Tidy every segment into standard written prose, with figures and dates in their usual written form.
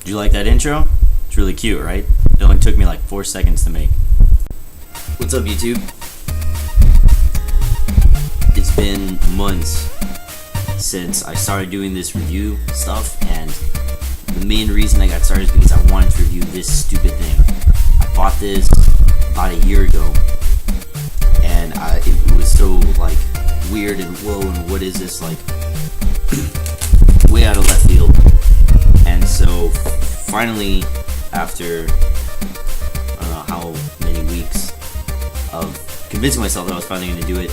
Did you like that intro? It's really cute, right? It only took me like 4 seconds to make. What's up, YouTube? It's been months since I started doing this review stuff, and the main reason I got started is because I wanted to review this stupid thing. I bought this about a year ago, and it was so like weird and whoa, and what is this, like way out of left field. And so finally, after I don't know how many weeks of convincing myself that I was finally going to do it,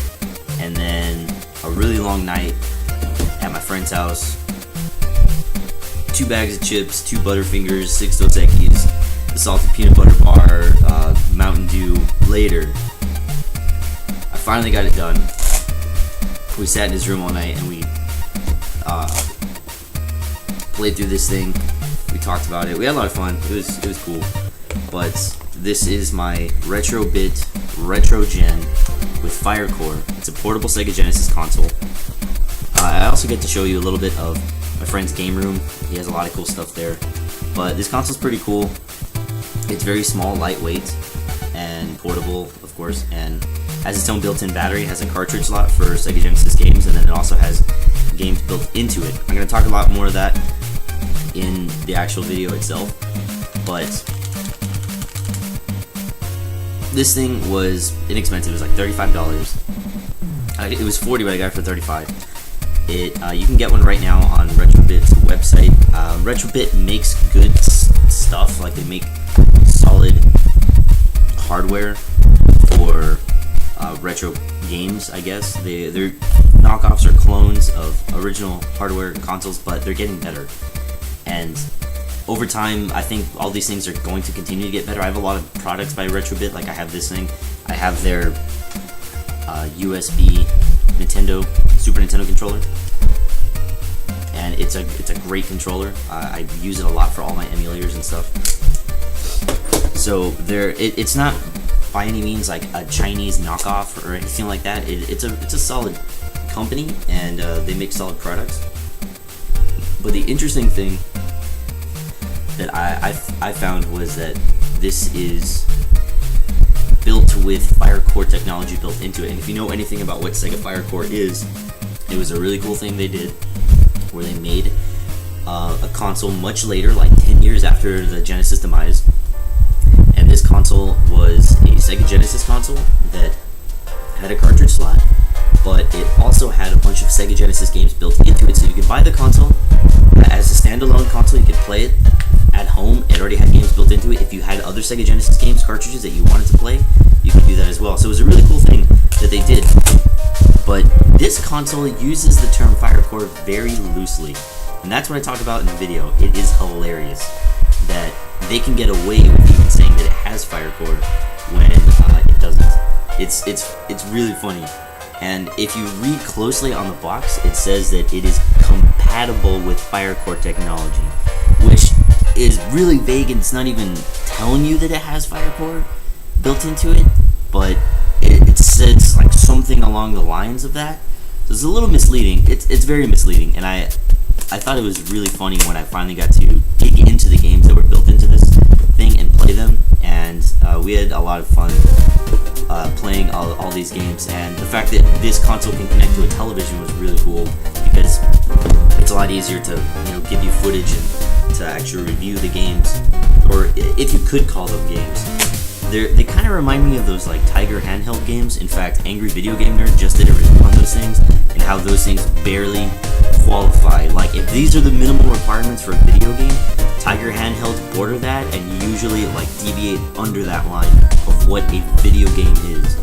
and then a really long night at my friend's house, 2 bags of chips, 2 Butterfingers, 6 Dos Equis, the salted peanut butter bar, Mountain Dew later, I finally got it done. We sat in his room all night and we played through this thing. We talked about it. We had a lot of fun. It was cool. But this is my Retro-bit Retrogen with Firecore. It's a portable Sega Genesis console. I also get to show you a little bit of my friend's game room. He has a lot of cool stuff there. But this console's pretty cool. It's very small, lightweight, and portable, of course, and has its own built-in battery, has a cartridge slot for Sega Genesis games, and then it also has games built into it. I'm going to talk a lot more of that in the actual video itself, but this thing was inexpensive. It was like $35. It was $40, but I got it for $35. You can get one right now on Retro-bit's website. Retro-bit makes good stuff, like they make solid hardware for retro games, I guess. They're knockoffs or clones of original hardware consoles, but they're getting better. And over time, I think all these things are going to continue to get better. I have a lot of products by Retro-bit, like I have this thing. I have their USB Super Nintendo controller, and it's a great controller. I use it a lot for all my emulators and stuff. So it's not by any means like a Chinese knockoff or anything like that. It's a solid company, and they make solid products. But the interesting thing that I found was that this is built with Firecore technology built into it. And if you know anything about what Sega Firecore is, it was a really cool thing they did where they made a console much later, like 10 years after the Genesis demise. And this console was a Sega Genesis console that had a cartridge slot, but it also had a bunch of Sega Genesis games built into it. So you could buy the console as a standalone console, you could play it at home. It already had games built into it. If you had other Sega Genesis games cartridges that you wanted to play, you could do that as well. So it was a really cool thing that they did. But this console uses the term Firecore very loosely, and that's what I talk about in the video. It is hilarious that they can get away with even saying that it has Firecore when it doesn't. It's really funny. And if you read closely on the box, it says that it is compatible with Firecore technology, which is really vague, and it's not even telling you that it has Firecore built into it, but it says like something along the lines of that. So it's a little misleading. It's very misleading, and I thought it was really funny when I finally got to dig into the games that were built into this thing and play them, and we had a lot of fun playing all these games. And the fact that this console can connect to a television was really cool, because it's a lot easier to give you footage and to actually review the games, or if you could call them games. They kind of remind me of those like Tiger handheld games. In fact, Angry Video Game Nerd just did a review on those things, and how those things barely qualify. Like, if these are the minimal requirements for a video game, Tiger handhelds border that and usually like deviate under that line of what a video game is.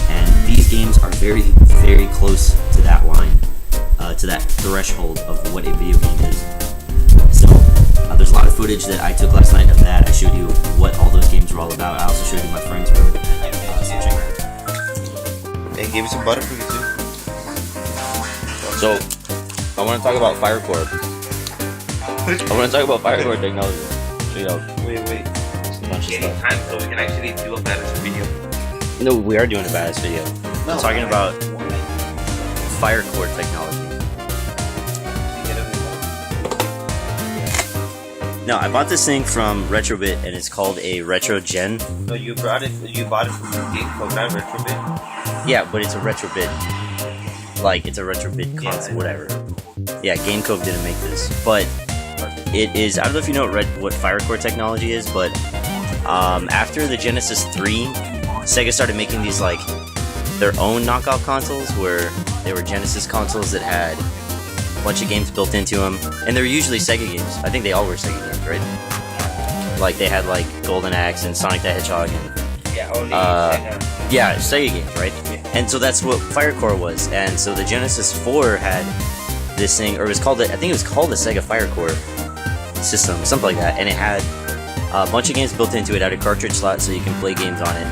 And these games are very, very close to that line, to that threshold of what a video game is. So there's a lot of footage that I took last night of that. I showed you what all those games were all about. I also showed you my friend's room. So check it out. And gave me some Butterfingers too. So I want to talk about Firecore. I want to talk about Firecore technology. Wait. Just a bunch of stuff. Time so we can actually do a badass video. No, we are doing a badass video. No, I'm talking about Firecore technology. No, I bought this thing from Retro-bit, and it's called a Retrogen. No, you bought it from GameCube, not Retro-bit? Yeah, but it's a Retro-bit. Like, it's a Retro-bit console, whatever. Yeah, GameCube didn't make this. But it is, I don't know if you know what Firecore technology is, but after the Genesis 3, Sega started making these, like, their own knockoff consoles, where they were Genesis consoles that had a bunch of games built into them. And they were usually Sega games. I think they all were Sega games, right? Like, they had, like, Golden Axe and Sonic the Hedgehog and... Yeah, only yeah, Sega games, right? Yeah. And so that's what Firecore was. And so the Genesis 4 had this thing, or it was called, I think it was called the Sega Firecore system, something like that. And it had a bunch of games built into it, had a cartridge slot so you can play games on it.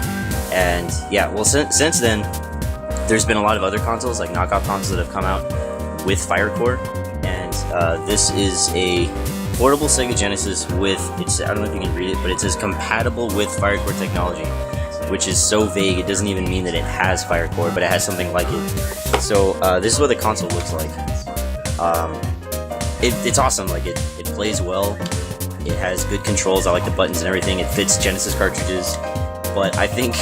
And yeah, well, since then, there's been a lot of other consoles, like knockoff consoles, that have come out with Firecore. And this is a portable Sega Genesis with, I don't know if you can read it, but it says compatible with Firecore technology, which is so vague, it doesn't even mean that it has Firecore, but it has something like it. So this is what the console looks like. It's awesome, like it plays well, it has good controls, I like the buttons and everything, it fits Genesis cartridges, but I think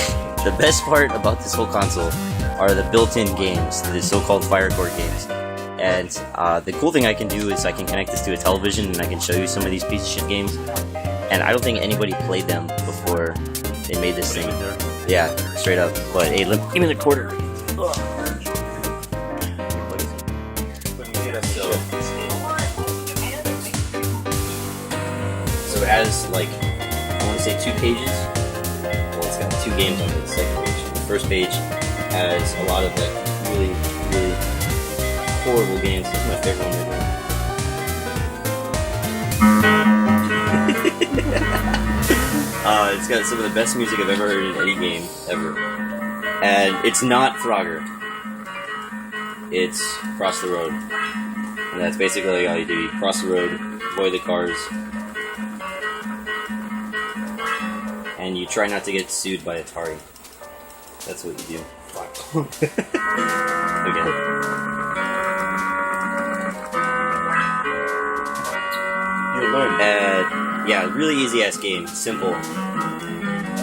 the best part about this whole console are the built-in games, the so-called Firecore games. And the cool thing I can do is I can connect this to a television and I can show you some of these piece of shit games. And I don't think anybody played them before they made this thing. Yeah, straight up. But hey, give me the quarter. So it has, like, I want to say 2 pages. Well, it's got 2 games on the second page. The first page has a lot of, like, really, really horrible games. This is my favorite one right now. It's got some of the best music I've ever heard in any game, ever. And it's not Frogger. It's Cross the Road. And that's basically all you do. You cross the road, avoid the cars, and you try not to get sued by Atari. That's what you do. Fuck. Again. Yeah, really easy ass game, simple.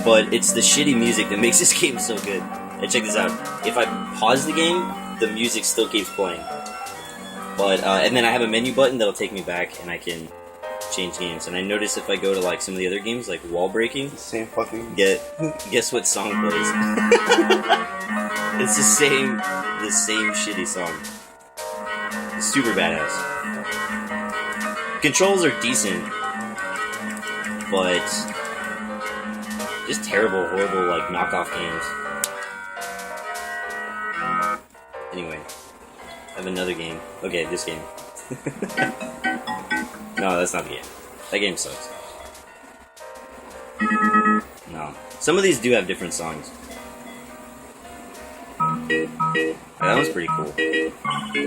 But it's the shitty music that makes this game so good. And check this out. If I pause the game, the music still keeps playing. But and then I have a menu button that'll take me back, and I can change games. And I notice if I go to like some of the other games, like wall breaking, same fucking. Guess what song plays? It's the same shitty song. It's super badass. Controls are decent, but just terrible, horrible, like, knockoff games. Anyway, I have another game. Okay, this game. No, that's not the game. That game sucks. No. Some of these do have different songs. That one's pretty cool. They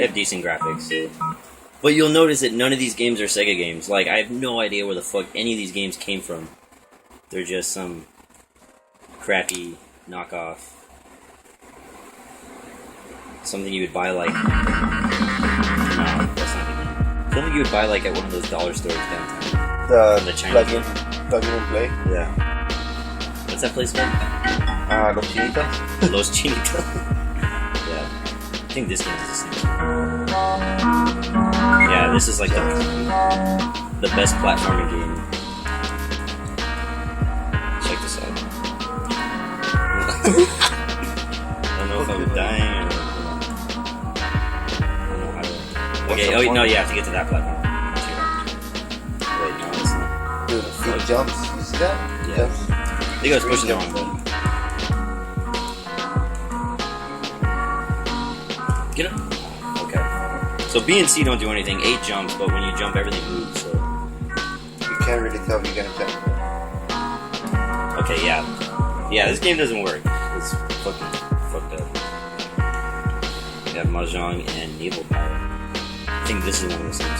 have decent graphics. But you'll notice that none of these games are Sega games. Like, I have no idea where the fuck any of these games came from. They're just some crappy knockoff. Something you would buy, like... No, that's not the game. Something you would buy, like, at one of those dollar stores downtown. The Chinese plug-in and play? Yeah. What's that place called? Los Chinitas? Los Chinitas. Yeah. I think this game is the same. Yeah, this is like the best platforming game. Check this out. I don't know if I'm dying or... I don't know how to... Okay, oh no, you have to get to that platform. Wait, no, it's not. Dude, it jumps. You see that? Yeah. I think I was pushing the wrong button. Get up. Okay. So B and C don't do anything. A jumps, but when you jump, everything moves, so... You can't really tell if you're gonna jump. Okay, yeah. Yeah, this game doesn't work. It's fucking fucked up. We have Mahjong and Naval Power. I think this is one of those things.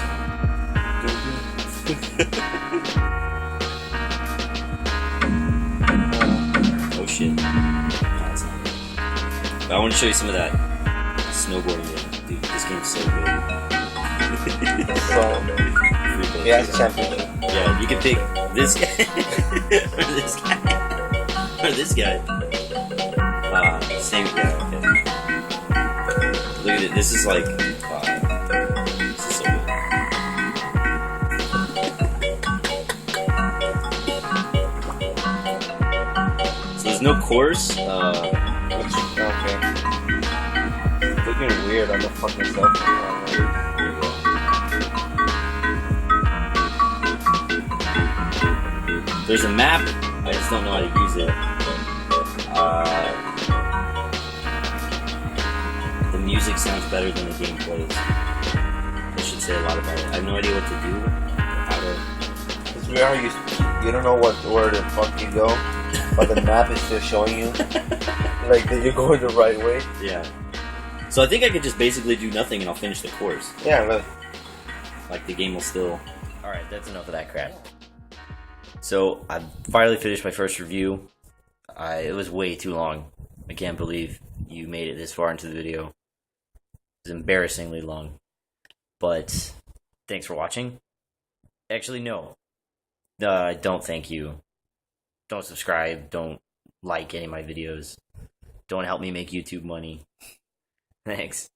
Oh shit. No, it's not. But I want to show you some of that snowboarding game. Dude, this game's so good. Yeah, it's championship. Yeah. Yeah, you can pick this guy or this guy or this guy. Same guy. Okay. Look at it. This is like. This is so good. So there's no course. Okay. Looking weird on the fucking cell phone. There's a map. I just don't know how to use it. The music sounds better than the game plays. I should say a lot about it. I have no idea what to do. How to. It's weird how you don't know where the fuck you go, but the map is still showing you. Like, did you go the right way? Yeah. So I think I could just basically do nothing and I'll finish the course. Yeah, look. Like the game will still. Alright, that's enough of that crap. So I finally finished my first review. It was way too long. I can't believe you made it this far into the video. It was embarrassingly long. But thanks for watching. Actually, no. Don't thank you. Don't subscribe. Don't like any of my videos. Don't help me make YouTube money. Thanks.